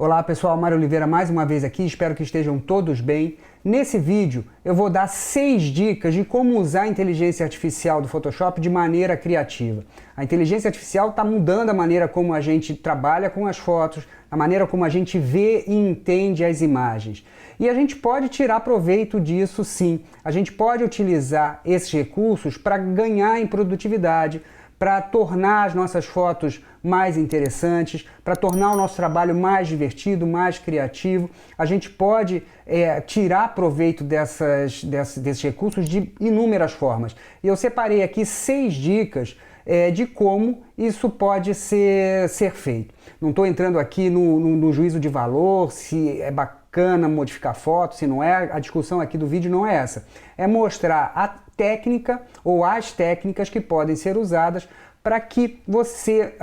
Olá pessoal, Mário Oliveira mais uma vez aqui, espero que estejam todos bem. Nesse vídeo eu vou dar 6 dicas de como usar a inteligência artificial do Photoshop de maneira criativa. A inteligência artificial está mudando a maneira como a gente trabalha com as fotos, a maneira como a gente vê e entende as imagens. E a gente pode tirar proveito disso sim, a gente pode utilizar esses recursos para ganhar em produtividade, para tornar as nossas fotos mais interessantes, para tornar o nosso trabalho mais divertido, mais criativo. A gente pode tirar proveito desses recursos de inúmeras formas. E eu separei aqui 6 dicas de como isso pode ser feito. Não estou entrando aqui no juízo de valor, se é bacana modificar foto, se não é. A discussão aqui do vídeo não é essa. É mostrar a técnica ou as técnicas que podem ser usadas para que você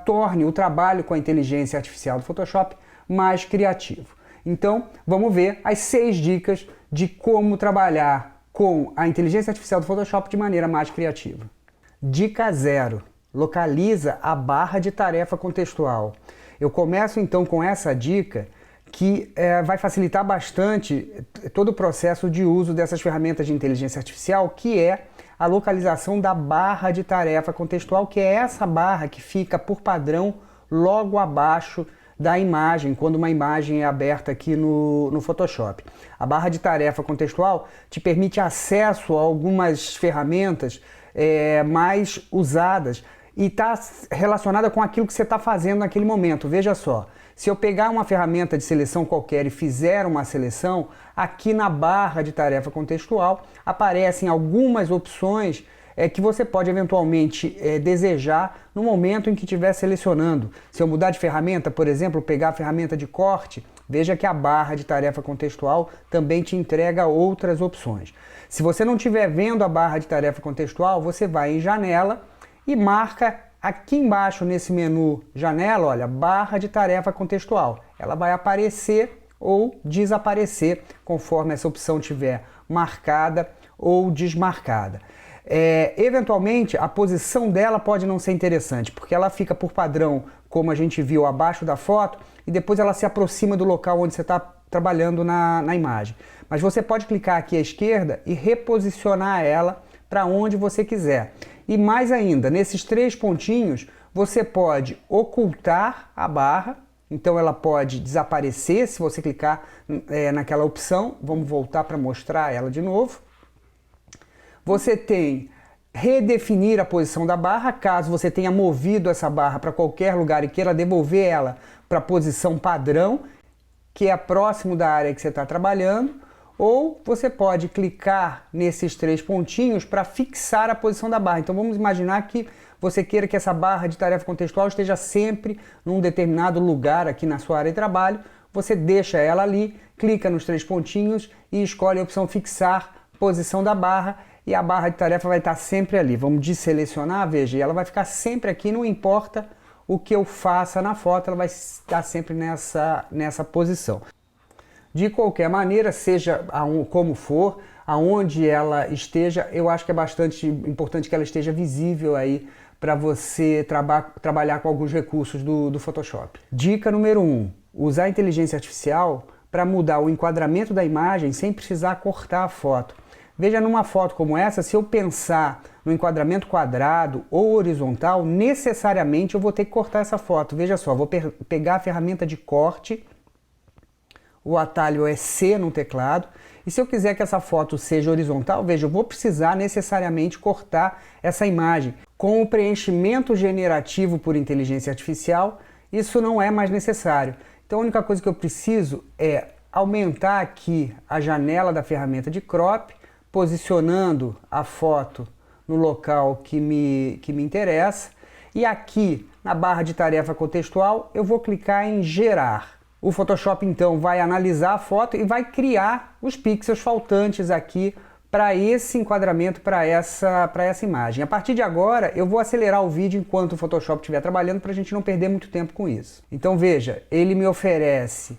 torne o trabalho com a inteligência artificial do Photoshop mais criativo. Então, vamos ver as 6 dicas de como trabalhar com a inteligência artificial do Photoshop de maneira mais criativa. Dica 0. Localiza a barra de tarefa contextual. Eu começo então com essa dica que vai facilitar bastante todo o processo de uso dessas ferramentas de inteligência artificial, que é a localização da barra de tarefa contextual, que é essa barra que fica por padrão logo abaixo da imagem, quando uma imagem é aberta aqui no Photoshop. A barra de tarefa contextual te permite acesso a algumas ferramentas mais usadas e está relacionada com aquilo que você está fazendo naquele momento. Veja só, se eu pegar uma ferramenta de seleção qualquer e fizer uma seleção, aqui na barra de tarefa contextual aparecem algumas opções que você pode eventualmente desejar no momento em que estiver selecionando. Se eu mudar de ferramenta, por exemplo, pegar a ferramenta de corte, veja que a barra de tarefa contextual também te entrega outras opções. Se você não estiver vendo a barra de tarefa contextual, você vai em Janela e marca aqui embaixo nesse menu Janela, olha, barra de tarefa contextual. Ela vai aparecer ou desaparecer conforme essa opção estiver marcada ou desmarcada. Eventualmente, a posição dela pode não ser interessante, porque ela fica por padrão, como a gente viu, abaixo da foto, e depois ela se aproxima do local onde você está trabalhando na imagem. Mas você pode clicar aqui à esquerda e reposicionar ela para onde você quiser. E mais ainda, nesses 3 pontinhos, você pode ocultar a barra, então ela pode desaparecer se você clicar naquela opção. Vamos voltar para mostrar ela de novo. Você tem redefinir a posição da barra, caso você tenha movido essa barra para qualquer lugar e queira devolver ela para a posição padrão, que é próximo da área que você está trabalhando. Ou você pode clicar nesses 3 pontinhos para fixar a posição da barra. Então vamos imaginar que você queira que essa barra de tarefa contextual esteja sempre num determinado lugar aqui na sua área de trabalho. Você deixa ela ali, clica nos 3 pontinhos e escolhe a opção fixar posição da barra e a barra de tarefa vai estar sempre ali. Vamos desselecionar, veja, e ela vai ficar sempre aqui, não importa o que eu faça na foto, ela vai estar sempre nessa posição. De qualquer maneira, seja como for, aonde ela esteja, eu acho que é bastante importante que ela esteja visível aí para você trabalhar com alguns recursos do Photoshop. Dica número 1, usar a inteligência artificial para mudar o enquadramento da imagem sem precisar cortar a foto. Veja, numa foto como essa, se eu pensar no enquadramento quadrado ou horizontal, necessariamente eu vou ter que cortar essa foto. Veja só, vou pegar a ferramenta de corte, o atalho é C no teclado, e se eu quiser que essa foto seja horizontal, veja, eu vou precisar necessariamente cortar essa imagem. Com o preenchimento generativo por inteligência artificial, isso não é mais necessário. Então a única coisa que eu preciso é aumentar aqui a janela da ferramenta de crop, posicionando a foto no local que me interessa, e aqui na barra de tarefa contextual eu vou clicar em gerar. O Photoshop então vai analisar a foto e vai criar os pixels faltantes aqui para esse enquadramento, para essa imagem. A partir de agora eu vou acelerar o vídeo enquanto o Photoshop estiver trabalhando para a gente não perder muito tempo com isso. Então veja, ele me oferece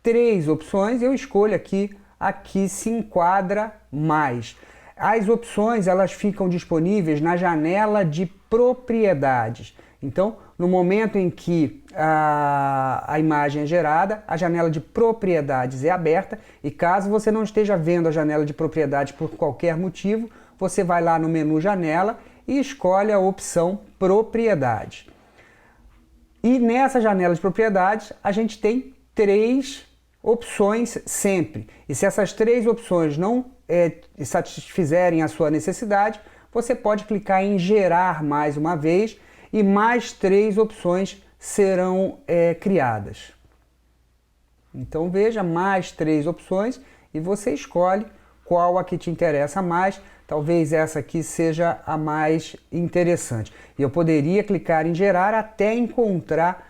3 opções, eu escolho aqui se enquadra mais. As opções elas ficam disponíveis na janela de propriedades. Então no momento em que a imagem é gerada, a janela de propriedades é aberta e caso você não esteja vendo a janela de propriedades por qualquer motivo, você vai lá no menu Janela e escolhe a opção Propriedades. E nessa janela de propriedades, a gente tem 3 opções sempre. E se essas 3 opções não satisfizerem a sua necessidade, você pode clicar em Gerar mais uma vez e mais 3 opções serão criadas. Então veja, mais 3 opções e você escolhe qual a que te interessa mais. Talvez essa aqui seja a mais interessante. E eu poderia clicar em Gerar até encontrar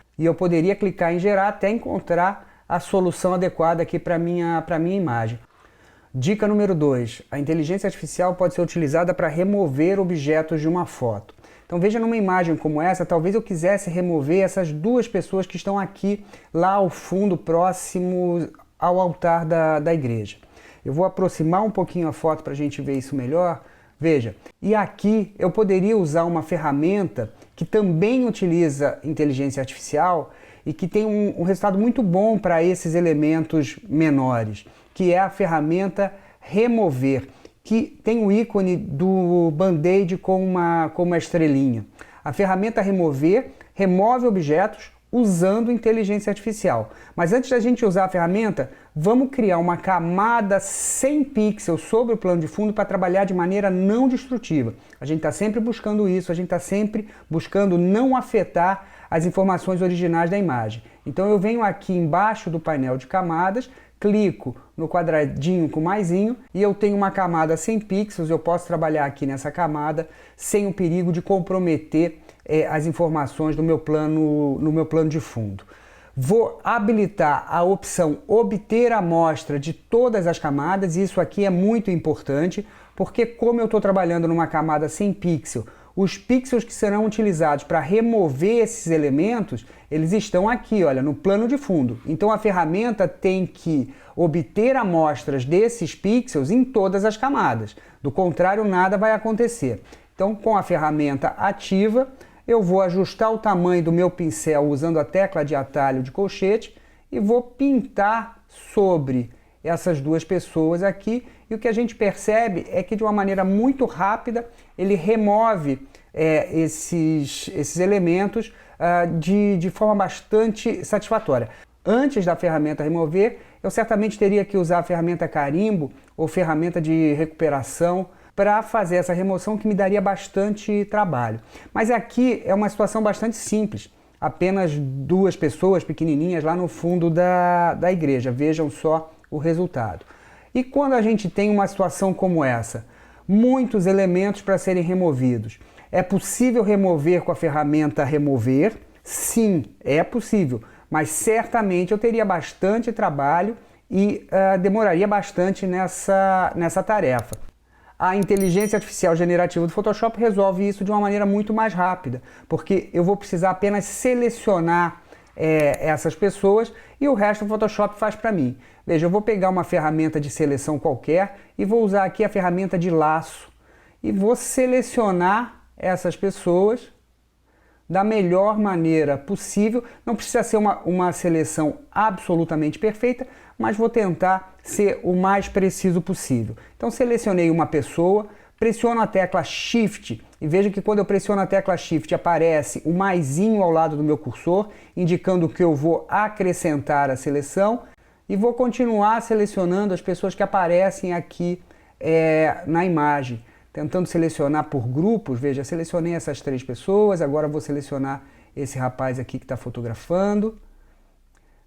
a solução adequada aqui para minha imagem. Dica número 2. A inteligência artificial pode ser utilizada para remover objetos de uma foto. Então veja, numa imagem como essa, talvez eu quisesse remover essas 2 pessoas que estão aqui, lá ao fundo, próximo ao altar da igreja. Eu vou aproximar um pouquinho a foto para a gente ver isso melhor. Veja, e aqui eu poderia usar uma ferramenta que também utiliza inteligência artificial e que tem um resultado muito bom para esses elementos menores, que é a ferramenta Remover, que tem o ícone do band-aid com uma estrelinha. A ferramenta Remover remove objetos usando inteligência artificial. Mas antes da gente usar a ferramenta, vamos criar uma camada sem pixels sobre o plano de fundo para trabalhar de maneira não destrutiva. A gente está sempre buscando isso, a gente está sempre buscando não afetar as informações originais da imagem. Então eu venho aqui embaixo do painel de camadas, clico no quadradinho com maisinho e eu tenho uma camada sem pixels. Eu posso trabalhar aqui nessa camada sem o perigo de comprometer as informações do meu plano, no meu plano de fundo. Vou habilitar a opção Obter amostra de todas as camadas, e isso aqui é muito importante, porque como eu estou trabalhando numa camada sem pixel, os pixels que serão utilizados para remover esses elementos, eles estão aqui, olha, no plano de fundo. Então a ferramenta tem que obter amostras desses pixels em todas as camadas. Do contrário, nada vai acontecer. Então, com a ferramenta ativa, eu vou ajustar o tamanho do meu pincel usando a tecla de atalho de colchete e vou pintar sobre essas 2 pessoas aqui. E o que a gente percebe é que de uma maneira muito rápida ele remove esses elementos de forma bastante satisfatória. Antes da ferramenta Remover, eu certamente teria que usar a ferramenta Carimbo ou ferramenta de recuperação para fazer essa remoção, que me daria bastante trabalho. Mas aqui é uma situação bastante simples. Apenas 2 pessoas pequenininhas lá no fundo da igreja. Vejam só o resultado. E quando a gente tem uma situação como essa, muitos elementos para serem removidos, é possível remover com a ferramenta Remover? Sim, é possível, mas certamente eu teria bastante trabalho e demoraria bastante nessa tarefa. A inteligência artificial generativa do Photoshop resolve isso de uma maneira muito mais rápida, porque eu vou precisar apenas selecionar essas pessoas e o resto o Photoshop faz para mim. Veja, eu vou pegar uma ferramenta de seleção qualquer e vou usar aqui a ferramenta de laço e vou selecionar essas pessoas da melhor maneira possível. Não precisa ser uma seleção absolutamente perfeita, mas vou tentar ser o mais preciso possível. Então selecionei uma pessoa, pressiono a tecla Shift e veja que quando eu pressiono a tecla Shift aparece o maisinho ao lado do meu cursor, indicando que eu vou acrescentar a seleção e vou continuar selecionando as pessoas que aparecem aqui na imagem. Tentando selecionar por grupos, veja, selecionei essas 3 pessoas, agora vou selecionar esse rapaz aqui que está fotografando.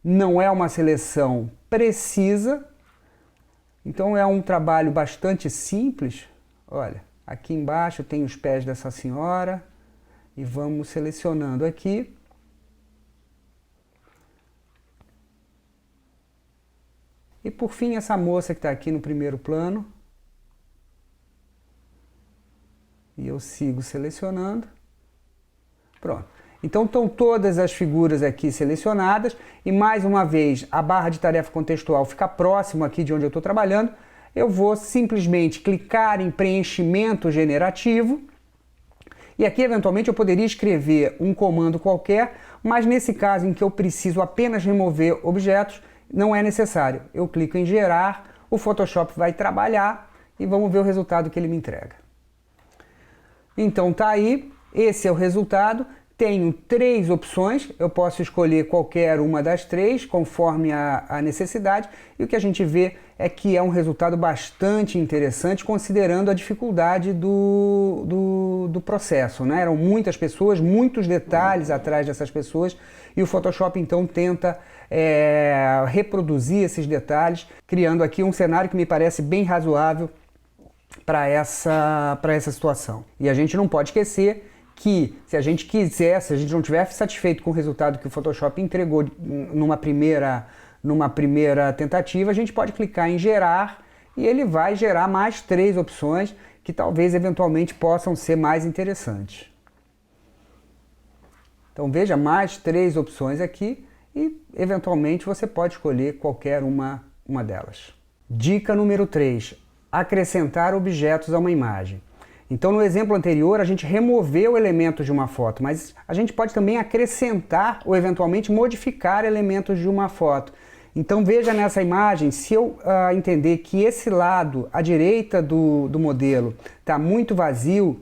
Não é uma seleção precisa, então é um trabalho bastante simples. Olha, aqui embaixo tem os pés dessa senhora e vamos selecionando aqui. E por fim, essa moça que está aqui no primeiro plano. E eu sigo selecionando. Pronto. Então estão todas as figuras aqui selecionadas e mais uma vez a barra de tarefa contextual fica próximo aqui de onde eu estou trabalhando. Eu vou simplesmente clicar em preenchimento generativo E aqui, eventualmente, eu poderia escrever um comando qualquer, mas nesse caso em que eu preciso apenas remover objetos, não é necessário. Eu clico em gerar, o Photoshop vai trabalhar e vamos ver o resultado que ele me entrega. Então tá aí, esse é o resultado. Tenho 3 opções, eu posso escolher qualquer uma das 3, conforme a necessidade, e o que a gente vê é que é um resultado bastante interessante, considerando a dificuldade do processo, né? Eram muitas pessoas, muitos detalhes atrás dessas pessoas, e o Photoshop então tenta reproduzir esses detalhes, criando aqui um cenário que me parece bem razoável para essa situação. E a gente não pode esquecer que se a gente quiser, se a gente não estiver satisfeito com o resultado que o Photoshop entregou numa primeira tentativa, a gente pode clicar em gerar e ele vai gerar mais 3 opções que talvez eventualmente possam ser mais interessantes. Então veja, mais 3 opções aqui e eventualmente você pode escolher qualquer uma delas. Dica número 3, acrescentar objetos a uma imagem. Então no exemplo anterior a gente removeu elementos de uma foto, mas a gente pode também acrescentar ou eventualmente modificar elementos de uma foto. Então veja nessa imagem, se eu entender que esse lado à direita do modelo está muito vazio,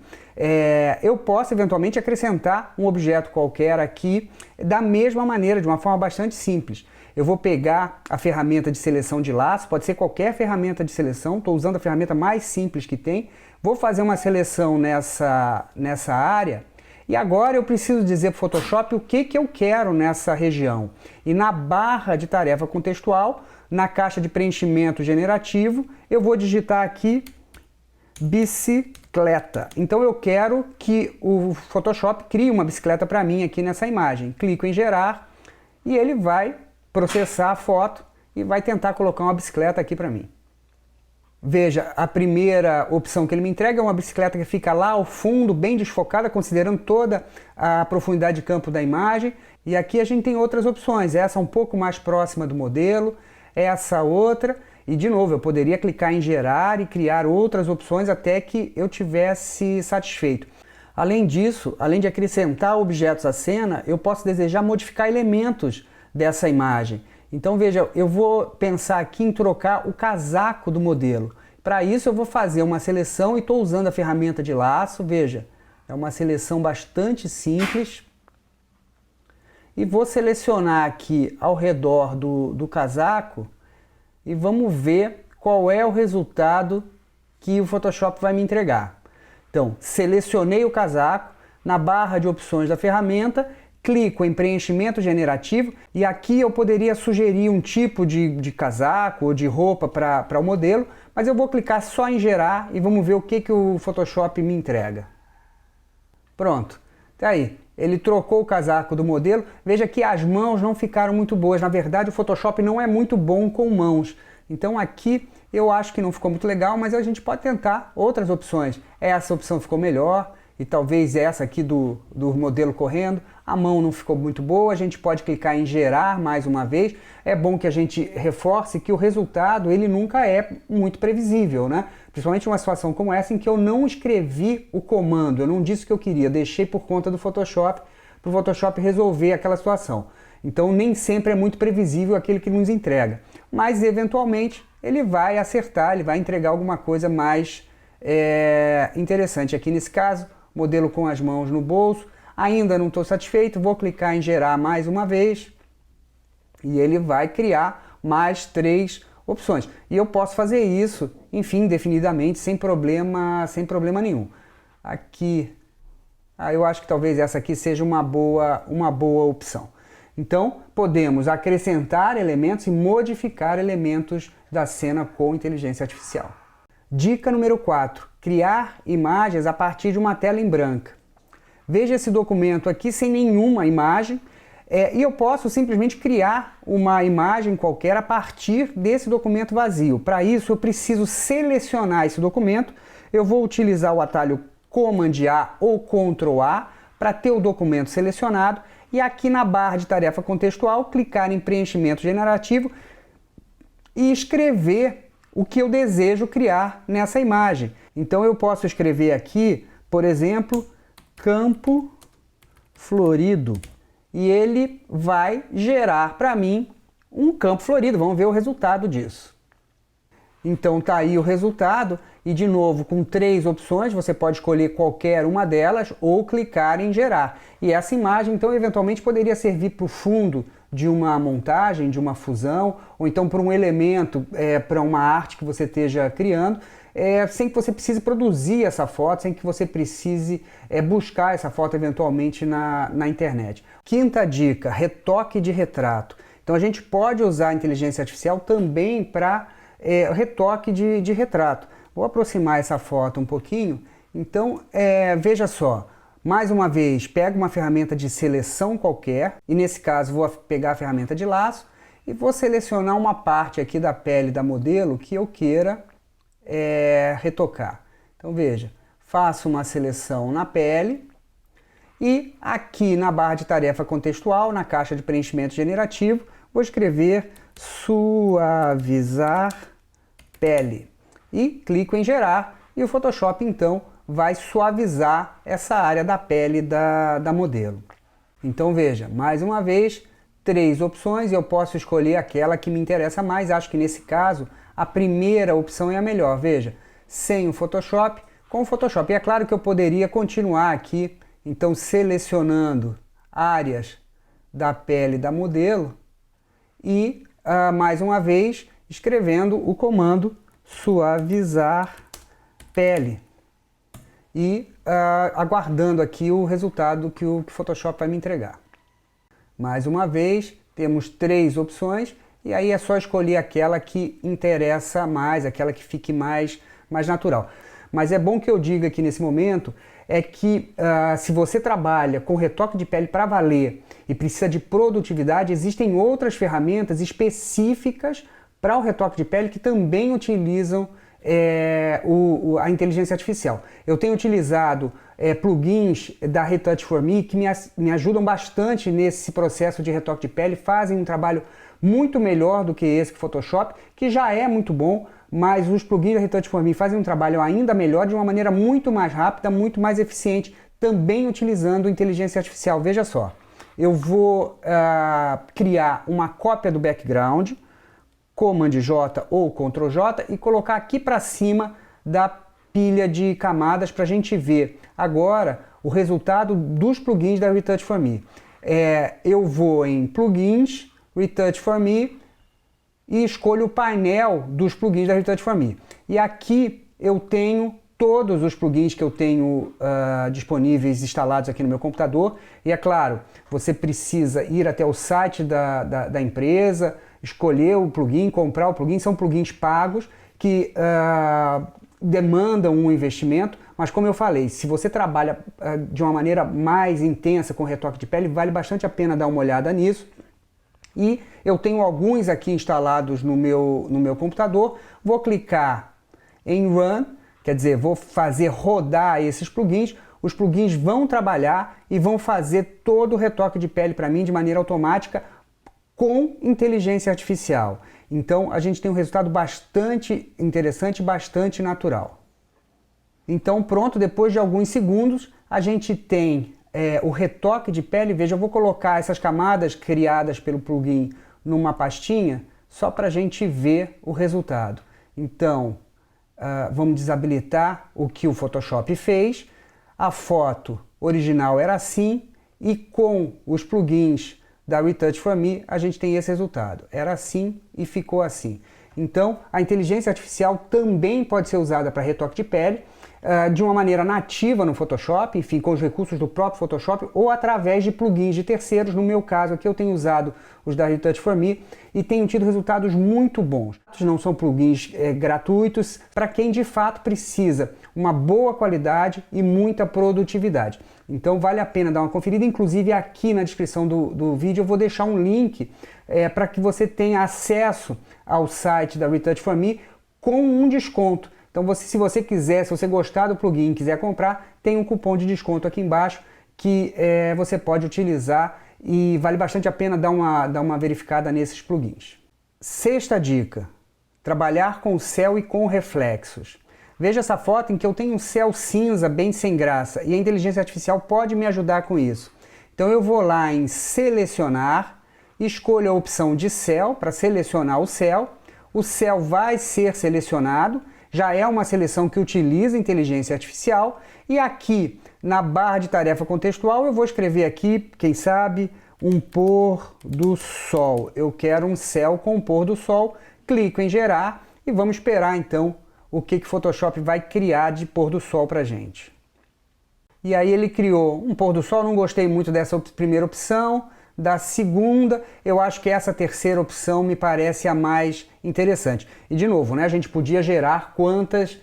eu posso eventualmente acrescentar um objeto qualquer aqui da mesma maneira, de uma forma bastante simples. Eu vou pegar a ferramenta de seleção de laço, pode ser qualquer ferramenta de seleção, estou usando a ferramenta mais simples que tem, vou fazer uma seleção nessa área e agora eu preciso dizer para o Photoshop o que eu quero nessa região. E na barra de tarefa contextual, na caixa de preenchimento generativo, eu vou digitar aqui bicicleta. Então eu quero que o Photoshop crie uma bicicleta para mim aqui nessa imagem. Clico em gerar e ele vai processar a foto e vai tentar colocar uma bicicleta aqui para mim. Veja, a primeira opção que ele me entrega é uma bicicleta que fica lá ao fundo, bem desfocada, considerando toda a profundidade de campo da imagem. E aqui a gente tem outras opções, essa um pouco mais próxima do modelo, essa outra. E de novo, eu poderia clicar em gerar e criar outras opções até que eu tivesse satisfeito. Além disso, além de acrescentar objetos à cena, eu posso desejar modificar elementos dessa imagem. Então veja, eu vou pensar aqui em trocar o casaco do modelo. Para isso eu vou fazer uma seleção e estou usando a ferramenta de laço, veja, é uma seleção bastante simples. E vou selecionar aqui ao redor do casaco e vamos ver qual é o resultado que o Photoshop vai me entregar. Então, selecionei o casaco, na barra de opções da ferramenta, clico em preenchimento generativo e aqui eu poderia sugerir um tipo de casaco ou de roupa para o modelo, mas eu vou clicar só em gerar e vamos ver o que o Photoshop me entrega. Pronto, tá aí. Ele trocou o casaco do modelo. Veja que as mãos não ficaram muito boas. Na verdade, o Photoshop não é muito bom com mãos. Então aqui eu acho que não ficou muito legal, mas a gente pode tentar outras opções. Essa opção ficou melhor. E talvez essa aqui do modelo correndo, a mão não ficou muito boa, a gente pode clicar em gerar mais uma vez. É bom que a gente reforce que o resultado ele nunca é muito previsível, né? Principalmente em uma situação como essa em que eu não escrevi o comando, eu não disse o que eu queria, deixei por conta do Photoshop, para o Photoshop resolver aquela situação. Então nem sempre é muito previsível aquele que nos entrega, mas eventualmente ele vai acertar, ele vai entregar alguma coisa mais interessante. Aqui nesse caso, modelo com as mãos no bolso, ainda não estou satisfeito, vou clicar em gerar mais uma vez e ele vai criar mais 3 opções. E eu posso fazer isso, enfim, indefinidamente, sem problema nenhum. Aqui, eu acho que talvez essa aqui seja uma boa opção. Então, podemos acrescentar elementos e modificar elementos da cena com inteligência artificial. Dica número 4. Criar imagens a partir de uma tela em branco. Veja esse documento aqui sem nenhuma imagem e eu posso simplesmente criar uma imagem qualquer a partir desse documento vazio. Para isso eu preciso selecionar esse documento, eu vou utilizar o atalho Command A ou Ctrl A para ter o documento selecionado e aqui na barra de tarefa contextual clicar em preenchimento generativo e escrever o que eu desejo criar nessa imagem. Então eu posso escrever aqui, por exemplo, campo florido. E ele vai gerar para mim um campo florido. Vamos ver o resultado disso. Então tá aí o resultado e de novo com 3 opções, você pode escolher qualquer uma delas ou clicar em gerar. E essa imagem então eventualmente poderia servir para o fundo de uma montagem, de uma fusão, ou então para um elemento, para uma arte que você esteja criando, sem que você precise produzir essa foto, sem que você precise buscar essa foto eventualmente na internet. Quinta dica, retoque de retrato. Então a gente pode usar a inteligência artificial também para retoque de retrato. Vou aproximar essa foto um pouquinho. Então, veja só, mais uma vez, pego uma ferramenta de seleção qualquer, e nesse caso vou pegar a ferramenta de laço, e vou selecionar uma parte aqui da pele da modelo que eu queira retocar. Então veja, faço uma seleção na pele, e aqui na barra de tarefa contextual, na caixa de preenchimento generativo, vou escrever suavizar pele e clico em gerar e o Photoshop então vai suavizar essa área da pele da modelo. Então veja, mais uma vez, 3 opções e eu posso escolher aquela que me interessa mais. Acho que nesse caso a primeira opção é a melhor. Veja, sem o Photoshop, com o Photoshop. E é claro que eu poderia continuar aqui, então selecionando áreas da pele da modelo e mais uma vez escrevendo o comando suavizar pele e aguardando aqui o resultado que o Photoshop vai me entregar. Mais uma vez, temos 3 opções e aí é só escolher aquela que interessa mais, aquela que fique mais natural. Mas é bom que eu diga aqui nesse momento é que se você trabalha com retoque de pele para valer e precisa de produtividade, existem outras ferramentas específicas para o retoque de pele que também utilizam a inteligência artificial. Eu tenho utilizado plugins da Retouch for Me que me ajudam bastante nesse processo de retoque de pele, fazem um trabalho muito melhor do que esse Photoshop, que já é muito bom, mas os plugins da Retouch for Me fazem um trabalho ainda melhor, de uma maneira muito mais rápida, muito mais eficiente, também utilizando inteligência artificial. Veja só, eu vou criar uma cópia do background, Command J ou Ctrl J e colocar aqui para cima da pilha de camadas para a gente ver agora o resultado dos plugins da Retouch for Me. Eu vou em Plugins, Retouch for Me e escolho o painel dos plugins da Retouch for Me. E aqui eu tenho todos os plugins que eu tenho disponíveis, instalados aqui no meu computador. E é claro, você precisa ir até o site da empresa, escolher o plugin, comprar o plugin. São plugins pagos que demandam um investimento, mas como eu falei, se você trabalha de uma maneira mais intensa com retoque de pele, vale bastante a pena dar uma olhada nisso. E eu tenho alguns aqui instalados no meu computador. Vou clicar em Run, quer dizer, vou fazer rodar esses plugins. Os plugins vão trabalhar e vão fazer todo o retoque de pele para mim de maneira automática com inteligência artificial. Então a gente tem um resultado bastante interessante, bastante natural. Então pronto, depois de alguns segundos a gente tem o retoque de pele. Veja, eu vou colocar essas camadas criadas pelo plugin numa pastinha só para a gente ver o resultado. Então vamos desabilitar o que o Photoshop fez. A foto original era assim e com os plugins da Retouch for Me a gente tem esse resultado. Era assim e ficou assim. Então a inteligência artificial também pode ser usada para retoque de pele de uma maneira nativa no Photoshop, enfim, com os recursos do próprio Photoshop ou através de plugins de terceiros. No meu caso aqui eu tenho usado os da Retouch for Me e tenho tido resultados muito bons. Não são plugins gratuitos para quem de fato precisa uma boa qualidade e muita produtividade. Então vale a pena dar uma conferida. Inclusive aqui na descrição do vídeo eu vou deixar um link para que você tenha acesso ao site da Retouch for Me com um desconto. Então se você quiser, se você gostar do plugin e quiser comprar, tem um cupom de desconto aqui embaixo que você pode utilizar e vale bastante a pena dar uma verificada nesses plugins. Sexta dica, trabalhar com céu e com reflexos. Veja essa foto em que eu tenho um céu cinza bem sem graça e a inteligência artificial pode me ajudar com isso. Então eu vou lá em selecionar, escolho a opção de céu para selecionar o céu vai ser selecionado, já é uma seleção que utiliza inteligência artificial e aqui na barra de tarefa contextual eu vou escrever aqui, quem sabe, um pôr do sol. Eu quero um céu com pôr do sol, clico em gerar e vamos esperar então o que o Photoshop vai criar de pôr do sol para gente. E aí ele criou um pôr do sol, não gostei muito dessa primeira opção, da segunda, eu acho que essa terceira opção me parece a mais interessante. E de novo, né, a gente podia gerar quantas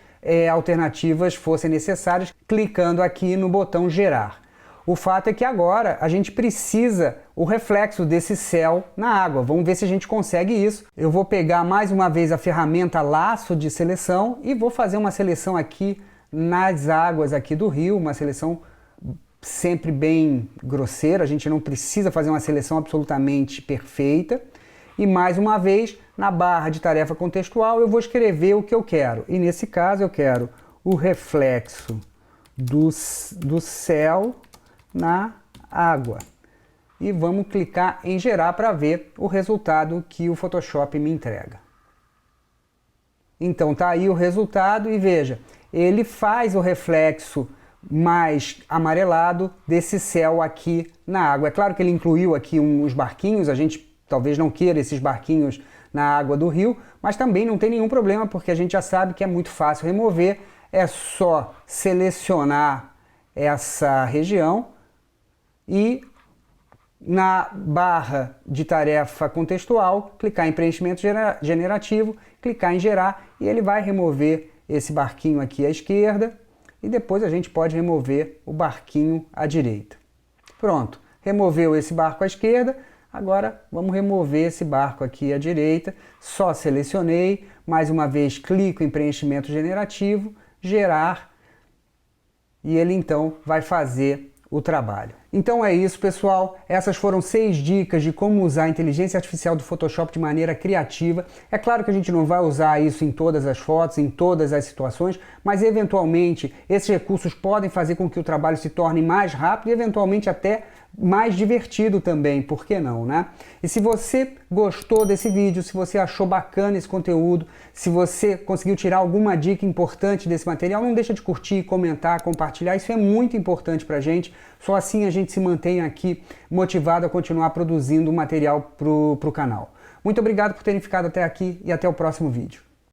alternativas fossem necessárias, clicando aqui no botão gerar. O fato é que agora a gente precisa o reflexo desse céu na água. Vamos ver se a gente consegue isso. Eu vou pegar mais uma vez a ferramenta laço de seleção e vou fazer uma seleção aqui nas águas aqui do rio, uma seleção sempre bem grosseira, a gente não precisa fazer uma seleção absolutamente perfeita. E mais uma vez, na barra de tarefa contextual, eu vou escrever o que eu quero. E nesse caso eu quero o reflexo do céu na água. E vamos clicar em gerar para ver o resultado que o Photoshop me entrega. Então tá aí o resultado e veja, ele faz o reflexo mais amarelado desse céu aqui na água. É claro que ele incluiu aqui uns barquinhos, a gente talvez não queira esses barquinhos na água do rio, mas também não tem nenhum problema porque a gente já sabe que é muito fácil remover, é só selecionar essa região e na barra de tarefa contextual, clicar em preenchimento generativo, clicar em gerar e ele vai remover esse barquinho aqui à esquerda e depois a gente pode remover o barquinho à direita. Pronto, removeu esse barco à esquerda, agora vamos remover esse barco aqui à direita, só selecionei, mais uma vez clico em preenchimento generativo, gerar e ele então vai fazer o trabalho. Então é isso, pessoal. Essas foram 6 dicas de como usar a inteligência artificial do Photoshop de maneira criativa. É claro que a gente não vai usar isso em todas as fotos, em todas as situações, mas eventualmente esses recursos podem fazer com que o trabalho se torne mais rápido e eventualmente até mais divertido também, por que não, né? E se você gostou desse vídeo, se você achou bacana esse conteúdo, se você conseguiu tirar alguma dica importante desse material, não deixa de curtir, comentar, compartilhar, isso é muito importante pra gente, só assim a gente se mantém aqui motivado a continuar produzindo material pro canal. Muito obrigado por terem ficado até aqui e até o próximo vídeo.